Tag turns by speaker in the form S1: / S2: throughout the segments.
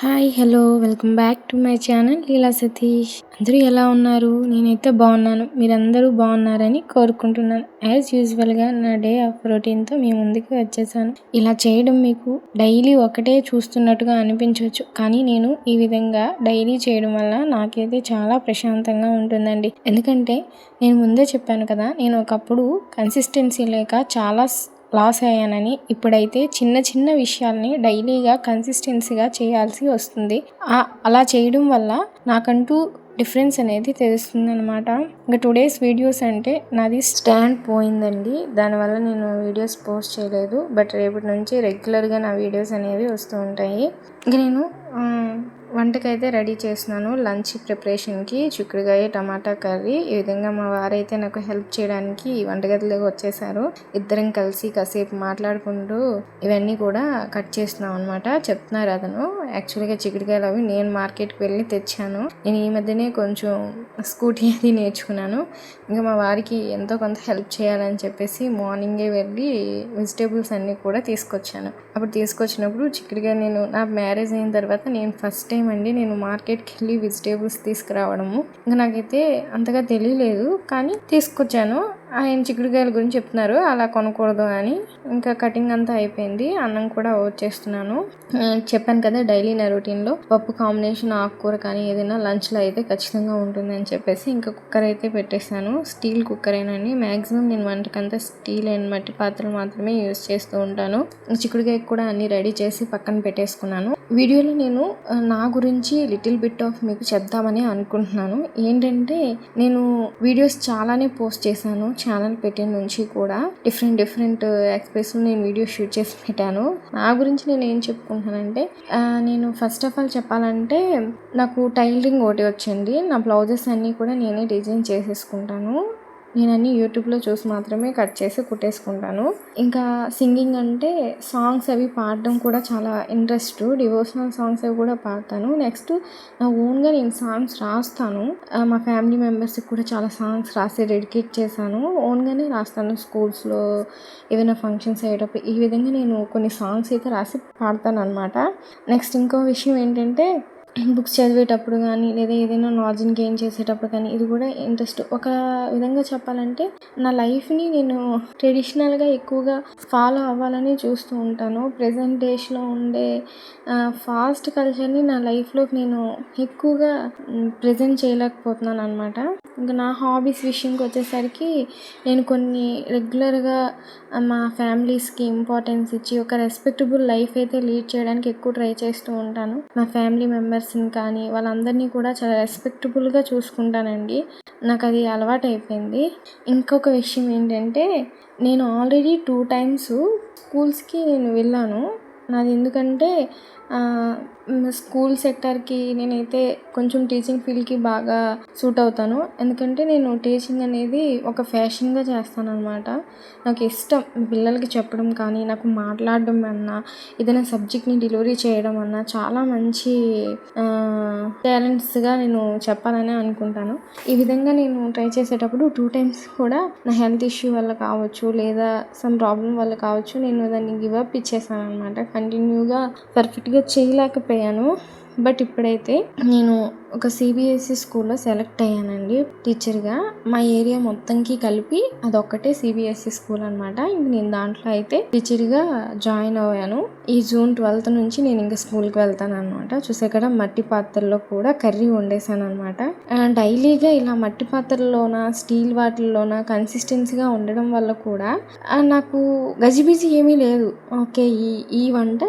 S1: Hi hello welcome back to my channel Leela Satish. అందరూ ఎలా ఉన్నారు? నేనైతే బాగున్నాను. మీరందరూ బాగున్నారని కోరుకుంటున్నాను. యాజ్ యూజువల్గా నా డే ఆఫ్ రొటీన్తో మీ ముందుకు వచ్చేసాను. ఇలా చేయడం మీకు డైలీ ఒకటే చూస్తున్నట్టుగా అనిపించవచ్చు, కానీ నేను ఈ విధంగా డైలీ చేయడం వల్ల నాకైతే చాలా ప్రశాంతంగా ఉంటుందండి. ఎందుకంటే నేను ముందే చెప్పాను కదా, నేను ఒకప్పుడు కన్సిస్టెన్సీ లేక చాలా లాస్ అయ్యానని. ఇప్పుడైతే చిన్న చిన్న విషయాల్ని డైలీగా కన్సిస్టెన్సీగా చేయాల్సి వస్తుంది. అలా చేయడం వల్ల నాకంటూ డిఫరెన్స్ అనేది తెలుస్తుంది అనమాట. ఇంకా టుడేస్ వీడియోస్ అంటే నాది స్టాండ్ పోయిందండి, దానివల్ల నేను వీడియోస్ పోస్ట్ చేయలేదు. బట్ రేపటి నుంచి రెగ్యులర్గా నా వీడియోస్ అనేవి వస్తూ ఉంటాయి. ఇంకా నేను వంటకైతే రెడీ చేస్తున్నాను. లంచ్ ప్రిపరేషన్కి చిక్కుడుకాయ టమాటా కర్రీ. ఈ విధంగా మా వారైతే నాకు హెల్ప్ చేయడానికి వంటగదిలోకి వచ్చేసారు. ఇద్దరం కలిసి కాసేపు మాట్లాడుకుంటూ ఇవన్నీ కూడా కట్ చేస్తున్నాం అనమాట. చెప్తున్నారు అతను. యాక్చువల్గా చిక్కుడుకాయలు అవి నేను మార్కెట్కి వెళ్ళి తెచ్చాను. నేను ఈ మధ్యనే కొంచెం స్కూటీ అది నేర్చుకున్నాను. ఇంకా మా వారికి ఎంతో కొంత హెల్ప్ చేయాలని చెప్పేసి మార్నింగే వెళ్ళి వెజిటేబుల్స్ అన్నీ కూడా తీసుకొచ్చాను. అప్పుడు తీసుకొచ్చినప్పుడు చిక్కుడుకాయ, నేను నా మ్యారేజ్ అయిన తర్వాత నేను ఫస్ట్ టైం అండి నేను మార్కెట్కి వెళ్ళి వెజిటేబుల్స్ తీసుకురావడము. ఇంకా నాకైతే అంతగా తెలియలేదు, కానీ తీసుకొచ్చాను. ఆయన చిక్కుడుకాయల గురించి చెప్తున్నారు, అలా కొనకూడదు అని. ఇంకా కటింగ్ అంతా అయిపోయింది. అన్నం కూడా వచ్చేస్తున్నాను. చెప్పాను కదా, డైలీ నా రొటీన్లో పప్పు కాంబినేషన్ ఆకుకూర కానీ ఏదైనా లంచ్లో అయితే ఖచ్చితంగా ఉంటుంది అని చెప్పేసి ఇంకా కుక్కర్ అయితే పెట్టేశాను. స్టీల్ కుక్కరేనండి. మ్యాక్సిమం నేను వంటకంతా స్టీల్ అండ్ మట్టి పాత్రలు మాత్రమే యూజ్ చేస్తూ ఉంటాను. చిక్కుడుకాయ కూడా అన్ని రెడీ చేసి పక్కన పెట్టేసుకున్నాను. వీడియోలో నేను నా గురించి లిటిల్ బిట్ ఆఫ్ మీకు చెప్దామని అనుకుంటున్నాను. ఏంటంటే నేను వీడియోస్ చాలానే పోస్ట్ చేశాను ఛానల్ పెట్టిన నుంచి కూడా. డిఫరెంట్ ఎక్స్ప్రెస్లో నేను వీడియో షూట్ చేసి పెట్టాను. నా గురించి నేను ఏం చెప్పుకుంటున్నానంటే, నేను ఫస్ట్ ఆఫ్ ఆల్ చెప్పాలంటే నాకు టైలరింగ్ ఒకటి వచ్చింది. నా బ్లౌజెస్ అన్నీ కూడా నేనే డిజైన్ చేసేసుకుంటాను. నేను అన్నీ యూట్యూబ్లో చూసి మాత్రమే కట్ చేసి కుట్టేసుకుంటాను. ఇంకా సింగింగ్ అంటే సాంగ్స్ అవి పాడడం కూడా చాలా ఇంట్రెస్ట్. డివోషనల్ సాంగ్స్ అవి కూడా పాడతాను. నెక్స్ట్ నా ఓన్గా నేను సాంగ్స్ రాస్తాను. మా ఫ్యామిలీ మెంబర్స్కి కూడా చాలా సాంగ్స్ రాసి డెడికేట్ చేశాను. ఓన్గానే రాస్తాను. స్కూల్స్లో ఏదైనా ఫంక్షన్స్ అయ్యేటప్పుడు ఈ విధంగా నేను కొన్ని సాంగ్స్ అయితే రాసి పాడతాను అనమాట. నెక్స్ట్ ఇంకో విషయం ఏంటంటే, బుక్స్ చదివేటప్పుడు కానీ లేదా ఏదైనా నాలెడ్జ్ని గెయిన్ చేసేటప్పుడు కానీ ఇది కూడా ఇంట్రెస్ట్. ఒక విధంగా చెప్పాలంటే నా లైఫ్ని నేను ట్రెడిషనల్గా ఎక్కువగా ఫాలో అవ్వాలని చూస్తూ ఉంటాను. ప్రజెంట్ డేస్లో ఉండే ఫాస్ట్ కల్చర్ని నా లైఫ్లోకి నేను ఎక్కువగా ప్రజెంట్ చేయలేకపోతున్నాను అనమాట. ఇంకా నా హాబీస్ విషయంకి వచ్చేసరికి నేను కొన్ని రెగ్యులర్గా మా ఫ్యామిలీస్కి ఇంపార్టెన్స్ ఇచ్చి ఒక రెస్పెక్టబుల్ లైఫ్ అయితే లీడ్ చేయడానికి ఎక్కువ ట్రై చేస్తూ ఉంటాను. మా ఫ్యామిలీ మెంబర్స్ని కానీ వాళ్ళందరినీ కూడా చాలా రెస్పెక్టబుల్గా చూసుకుంటానండి. నాకు అది అలవాటు అయిపోయింది. ఇంకొక విషయం ఏంటంటే, నేను ఆల్రెడీ 2 times స్కూల్స్కి నేను వెళ్ళాను. నాది ఎందుకంటే స్కూల్ సెక్టార్కి నేనైతే కొంచెం టీచింగ్ ఫీల్డ్కి బాగా సూట్ అవుతాను. ఎందుకంటే నేను టీచింగ్ అనేది ఒక ఫ్యాషన్గా చేస్తాను అనమాట. నాకు ఇష్టం పిల్లలకి చెప్పడం కానీ, నాకు మాట్లాడడం అన్నా, ఏదైనా సబ్జెక్ట్ని డెలివరీ చేయడం అన్నా చాలా మంచి టాలెంట్స్గా నేను చెప్పాలని అనుకుంటాను. ఈ విధంగా నేను ట్రై చేసేటప్పుడు 2 times కూడా నా హెల్త్ ఇష్యూ వల్ల కావచ్చు లేదా సమ్ ప్రాబ్లం వల్ల కావచ్చు, నేను దాన్ని గివప్ ఇచ్చేసాను అనమాట. కంటిన్యూగా పర్ఫెక్ట్గా చేయలేకపోయాను. బట్ ఇప్పుడైతే నేను ఒక సిబిఎస్ఈ స్కూల్లో సెలెక్ట్ అయ్యానండి టీచర్గా. మా ఏరియా మొత్తంకి కలిపి అదొక్కటే సిబిఎస్ఈ స్కూల్ అనమాట. ఇంక నేను దాంట్లో అయితే టీచర్గా జాయిన్ అయ్యాను. ఈ June 12th నుంచి నేను ఇంకా స్కూల్కి వెళ్తాను అనమాట. చూసాక మట్టి పాత్రల్లో కూడా కర్రీ వండేసాను అనమాట. డైలీగా ఇలా మట్టి పాత్రల్లోన స్టీల్ వాటిల్లోన కన్సిస్టెన్సీగా ఉండడం వల్ల కూడా నాకు గజిబిజి ఏమీ లేదు. ఓకే, ఈ వంట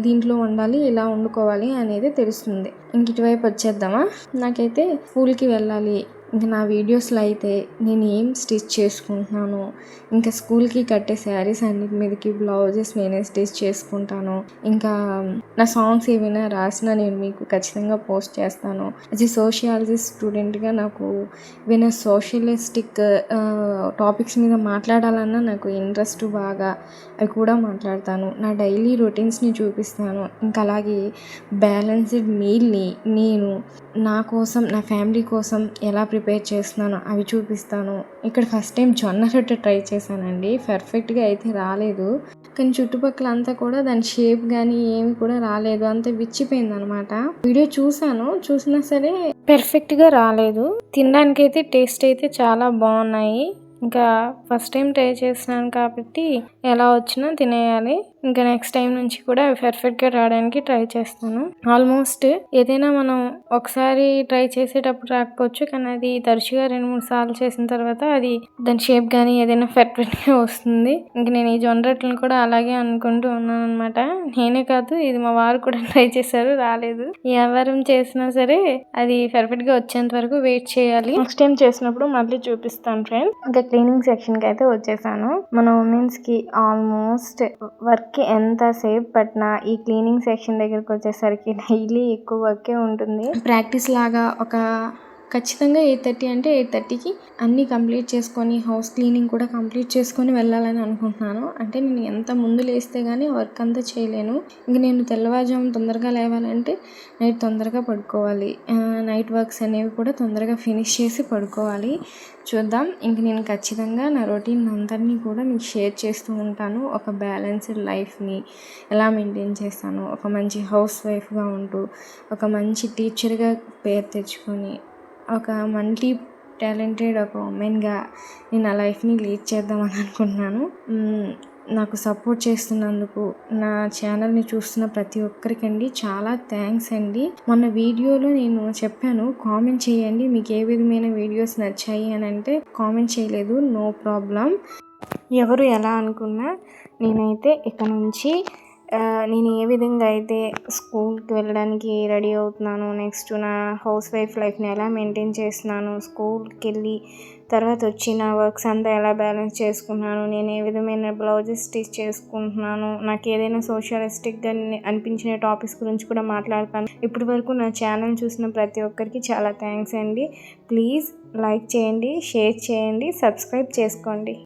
S1: దీంట్లో వండాలి, ఇలా వండుకోవాలి అనేది తెలుస్తుంది. ఇంక ఇటువైపు వచ్చేద్దామా. నాకైతే స్కూల్కి వెళ్ళాలి. ఇంకా నా వీడియోస్లో అయితే నేను ఏం స్టిచ్ చేసుకుంటున్నాను, ఇంకా స్కూల్కి కట్టే శారీస్ అన్నిటి మీదకి బ్లౌజెస్ నేనే స్టిచ్ చేసుకుంటాను. ఇంకా నా సాంగ్స్ ఏమైనా రాసినా నేను మీకు ఖచ్చితంగా పోస్ట్ చేస్తాను. యాజ్ ఏ సోషియాలజీ స్టూడెంట్గా నాకు ఏమైనా సోషలిస్టిక్ టాపిక్స్ మీద మాట్లాడాలన్నా నాకు ఇంట్రెస్ట్ బాగా, అవి కూడా మాట్లాడతాను. నా డైలీ రొటీన్స్ని చూపిస్తాను. ఇంకా అలాగే బ్యాలెన్స్డ్ మీల్ని నేను నా కోసం నా ఫ్యామిలీ కోసం ఎలా ప్రిపేర్ చేస్తున్నానో అవి చూపిస్తాను. ఇక్కడ ఫస్ట్ టైం జొన్న రొట్టె ట్రై చేశానండి. పర్ఫెక్ట్గా అయితే రాలేదు. కానీ చుట్టుపక్కల అంతా కూడా దాని షేప్ కానీ ఏమి కూడా రాలేదు, అంత విచ్చిపోయింది అనమాట. వీడియో చూసినా సరే పర్ఫెక్ట్గా రాలేదు. తినడానికైతే టేస్ట్ అయితే చాలా బాగున్నాయి. ఇంకా ఫస్ట్ టైం ట్రై చేస్తున్నాను కాబట్టి ఎలా వచ్చినా తినేయాలి. ఇంకా నెక్స్ట్ టైం నుంచి కూడా పర్ఫెక్ట్గా రావడానికి ట్రై చేస్తాను. ఆల్మోస్ట్ ఏదైనా మనం ఒకసారి ట్రై చేసేటప్పుడు రాకపోవచ్చు, కానీ అది తరచుగా 2-3 సార్లు చేసిన తర్వాత అది దాని షేప్ కానీ ఏదైనా పర్ఫెక్ట్గా వస్తుంది. ఇంక నేను ఈ జొన్న రొట్టెలను కూడా అలాగే అనుకుంటూ ఉన్నాను అనమాట. నేనే కాదు, ఇది మా వారు కూడా ట్రై చేశారు, రాలేదు. ఎవరం చేసినా సరే అది పర్ఫెక్ట్గా వచ్చేంత వరకు వెయిట్ చేయాలి. నెక్స్ట్ టైం చేసినప్పుడు మళ్ళీ చూపిస్తాను ఫ్రెండ్స్. ఇంకా క్లీనింగ్ సెక్షన్కి అయితే వచ్చేసాను. మన ఉమెన్స్కి ఆల్మోస్ట్ వర్క్ ఎంత సేపు పట్టినా ఈ క్లీనింగ్ సెక్షన్ దగ్గరికి వచ్చేసరికి డైలీ ఎక్కువ వర్కే ఉంటుంది. ప్రాక్టీస్ లాగా ఖచ్చితంగా 8:30 అంటే 8:30కి అన్నీ కంప్లీట్ చేసుకొని హౌస్ క్లీనింగ్ కూడా కంప్లీట్ చేసుకొని వెళ్ళాలని అనుకుంటున్నాను. అంటే నేను ఎంత ముందు లేస్తే కానీ వర్క్ అంతా చేయలేను. ఇంక నేను తెల్లవారుజాము తొందరగా లేవాలంటే నైట్ తొందరగా పడుకోవాలి. నైట్ వర్క్స్ అనేవి కూడా తొందరగా ఫినిష్ చేసి పడుకోవాలి. చూద్దాం. ఇంక నేను ఖచ్చితంగా నా రొటీన్ అందరినీ కూడా మీకు షేర్ చేస్తూ ఉంటాను. ఒక బ్యాలెన్స్డ్ లైఫ్ని ఎలా మెయింటైన్ చేస్తాను, ఒక మంచి హౌస్ వైఫ్గా ఉంటూ ఒక మంచి టీచర్గా పేరు తెచ్చుకొని ఒక మల్టీ టాలెంటెడ్ ఒక ఉమెన్గా నేను నా లైఫ్ని లీడ్ చేద్దామని అనుకుంటున్నాను. నాకు సపోర్ట్ చేస్తున్నందుకు, నా ఛానల్ని చూస్తున్న ప్రతి ఒక్కరికండి చాలా థ్యాంక్స్ అండి. మొన్న వీడియోలో నేను చెప్పాను కామెంట్ చేయండి మీకు ఏ విధమైన వీడియోస్ నచ్చాయి అని. అంటే కామెంట్ చేయలేదు, నో ప్రాబ్లం. ఎవరు ఎలా అనుకున్నా నేనైతే ఇక నుంచి నేను ఏ విధంగా అయితే స్కూల్కి వెళ్ళడానికి రెడీ అవుతున్నాను, నెక్స్ట్ నా హౌస్ వైఫ్ లైఫ్ని ఎలా మెయింటైన్ చేస్తున్నాను, స్కూల్కి వెళ్ళి తర్వాత వచ్చిన వర్క్స్ అంతా ఎలా బ్యాలెన్స్ చేసుకున్నాను, నేను ఏ విధమైన బ్లౌజెస్ స్టిచ్ చేసుకుంటున్నాను, నాకు ఏదైనా సోషలిస్టిక్గా అనిపించిన టాపిక్స్ గురించి కూడా మాట్లాడతాను. ఇప్పటి వరకు నా ఛానల్ చూసిన ప్రతి ఒక్కరికి చాలా థ్యాంక్స్ అండి. ప్లీజ్ లైక్ చేయండి, షేర్ చేయండి, సబ్స్క్రైబ్ చేసుకోండి.